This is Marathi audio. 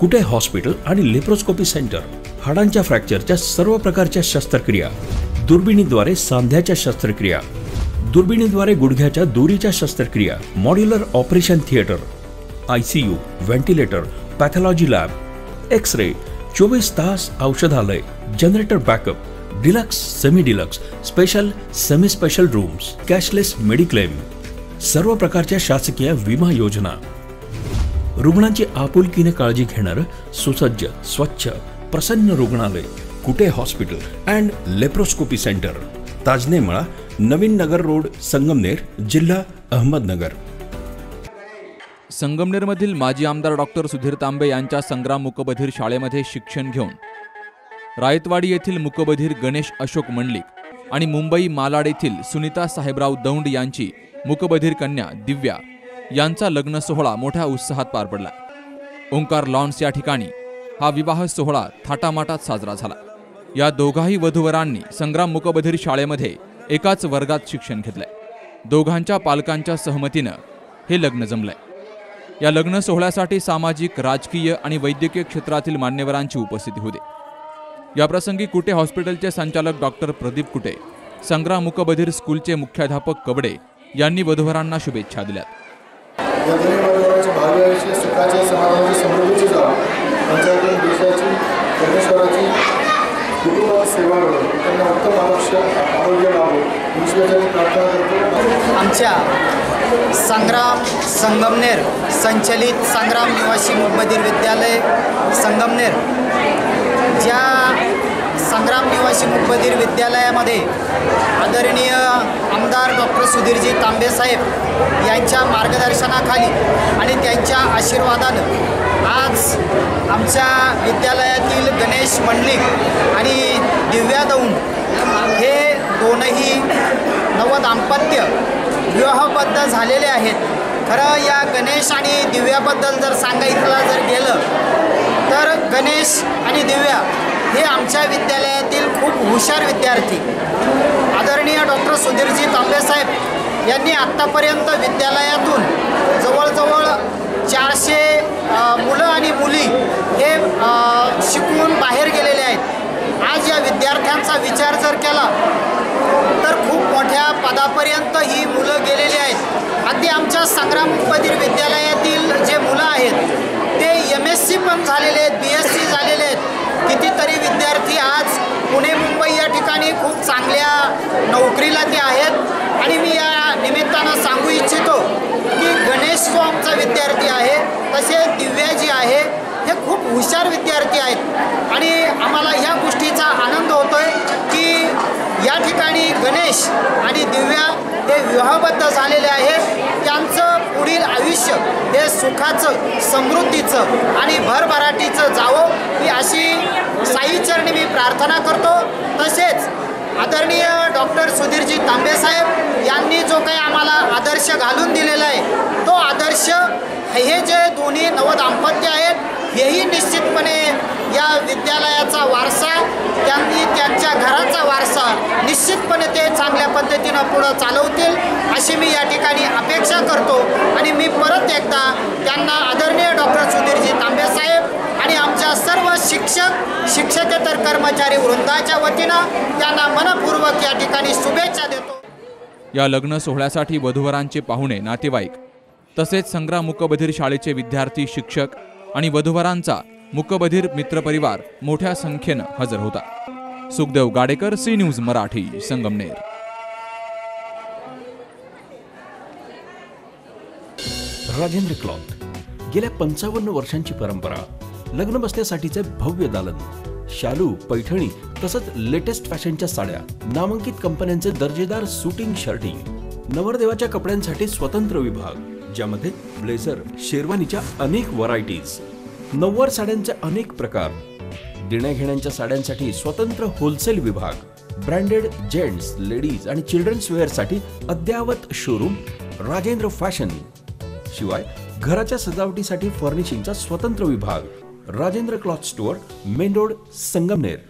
कुटे हॉस्पिटल आणि लेप्रोस्कोपी सेंटर, हाडांच्या फ्रॅक्चरच्या सर्व प्रकारच्या शस्त्रक्रिया, दुर्बिणीद्वारे सांध्याच्या शस्त्रक्रिया, दुर्बिणीद्वारे गुडघ्याच्या दोरीच्या शस्त्रक्रिया, modular operation theatre, ICU, ventilator, pathology lab, X-ray, 24 तास औषधालय, generator backup, deluxe, semi deluxe, special, semi special rooms, cashless mediclaim, सर्व प्रकारच्या शासकीय विमा योजना, रुग्णांची आपुलकीने काळजी घेणारं सुसज्ज, स्वच्छ, प्रसन्न रुग्णालय, Kute hospital and laparoscopy centre, Tajne Mala, नवीन नगर रोड, संगमनेर, जिल्हा अहमदनगर. संगमनेरमधील माजी आमदार डॉक्टर सुधीर तांबे यांच्या संग्राम मूकबधीर शाळेमध्ये शिक्षण घेऊन रायतवाडी येथील मूकबधीर गणेश अशोक मंडलिक आणि मुंबई मालाड येथील सुनीता साहेबराव दौंड यांची मूकबधीर कन्या दिव्या यांचा लग्न सोहळा मोठ्या उत्साहात पार पडला. ओंकार लॉन्स या ठिकाणी हा विवाह सोहळा थाटामाटात साजरा झाला. या दोघाही वधूवरांनी संग्राम मूकबधीर शाळेमध्ये एकाच वर्गात शिक्षण घेतलंय. दोघांच्या पालकांच्या सहमतीनं हे लग्न जमलंय. या लग्न सोहळ्यासाठी सामाजिक, राजकीय आणि वैद्यकीय क्षेत्रातील मान्यवरांची उपस्थिती होती. याप्रसंगी कुटे हॉस्पिटलचे संचालक डॉक्टर प्रदीप कुटे, संग्राम मूकबधीर स्कूलचे मुख्याध्यापक कबडे यांनी वधूवरांना शुभेच्छा दिल्या. आमच्या संगमनेर संचलित संग्राम निवासी मूकबधीर विद्यालय संगमनेर, ज्या संग्राम निवासी मूकबधीर विद्यालयामध्ये आदरणीय आमदार डॉक्टर सुधीरजी तांबे साहेब यांच्या मार्गदर्शनाखाली आणि त्यांच्या आशीर्वादानं आज आमच्या विद्यालयातील गणेश मंडलिक आणि दिव्या दौंड हे दोनही नवदाम्पत्य विवाहबद्ध झालेले आहेत. खरं या गणेश आणि दिव्याबद्दल जर सांगायचं जर गेलं तर गणेश आणि दिव्या हे आमच्या विद्यालयातील खूप हुशार विद्यार्थी. आदरणीय डॉक्टर सुधीरजी तांबे साहेब यांनी आत्तापर्यंत विद्यालयातून जवळजवळ 400 मुलं आणि मुली हे शिकून बाहेर गेलेले आहेत. आज या विद्यार्थ्यांचा विचार जर केला तर खूप मोठ्या पदापर्यंत ही मुलं गेलेली आहेत. अगदी आमच्या संग्राम मूकबधीर विद्यालयातील जे मुलं आहेत ते MSc पण झालेले आहेत, BSc झालेले आहेत. कितीतरी विद्यार्थी आज पुणे, मुंबई या ठिकाणी खूप चांगल्या नोकरीला ते आहेत. आणि मी या निमित्तानं सांगू इच्छितो की गणेश जो आमचा विद्यार्थी आहे तसे दिव्या जी आहे हे खूप हुशार विद्यार्थी आहेत. आणि आम्हाला ह्या गोष्टीचा आनंद होतो आहे की या ठिकाणी गणेश आणि दिव्या हे विवाहबद्ध झालेले आहेत. त्यांचं पुढील आयुष्य हे सुखाचं, समृद्धीचं आणि भरभराटीचं जावं ही अशी साईचरणी मी प्रार्थना करतो. तसेच आदरणीय डॉक्टर सुधीरजी तांबे साहेब यांनी जो काही आम्हाला आदर्श घालून दिलेला आहे तो आदर्श हे जे दोन्ही नवदाम्पत्य आहेत हेही निश्चितपणे या विद्यालयाचा वारसा, त्यांनी त्यांच्या घराचा वारसा निश्चितपणे ते चांगल्या पद्धतीनं पुढं चालवतील अशी मी या ठिकाणी अपेक्षा करतो. आणि मी परत एकदा त्यांना आदरणीय डॉक्टर सुधीरजी तांबे साहेब आणि आमच्या सर्व शिक्षक, शिक्षकेतर कर्मचारी वृंदाच्या वतीनं त्यांना मनपूर्वक या ठिकाणी शुभेच्छा देतो. या लग्न सोहळ्यासाठी वधूवरांचे पाहुणे, नातेवाईक तसेच संग्राम मूकबधीर शाळेचे विद्यार्थी, शिक्षक आणि वधूवरांचा मूकबधीर मित्रपरिवार मोठ्या संख्येनं हजर होता. Sukhdev Gadekar, C news Marathi, Sangamner. Rajendra cloth, गेल्या 55 वर्षांची परंपरा. लग्न बसण्यासाठीचे भव्य दालन, शालू, पैठणी तसंच लेटेस्ट फॅशनच्या साड्या, नामांकित कंपन्यांचे दर्जेदार सुटिंग, शर्टिंग, नवरदेवाच्या कपड्यांसाठी स्वतंत्र विभाग ज्यामध्ये ब्लेझर, शेरवानीच्या अनेक व्हरायटीज, नऊवार साड्यांचे अनेक प्रकार, देण्याघेण्यांच्या साड्यांसाठी स्वतंत्र होलसेल विभाग, ब्रँडेड जेंट्स, लेडीज आणि चिल्ड्रन्स वेअरसाठी अद्ययावत शोरूम राजेंद्र फॅशन. शिवाय घराच्या सजावटीसाठी फर्निशिंगचा स्वतंत्र विभाग Rajendra cloth store, main road, Sangamner.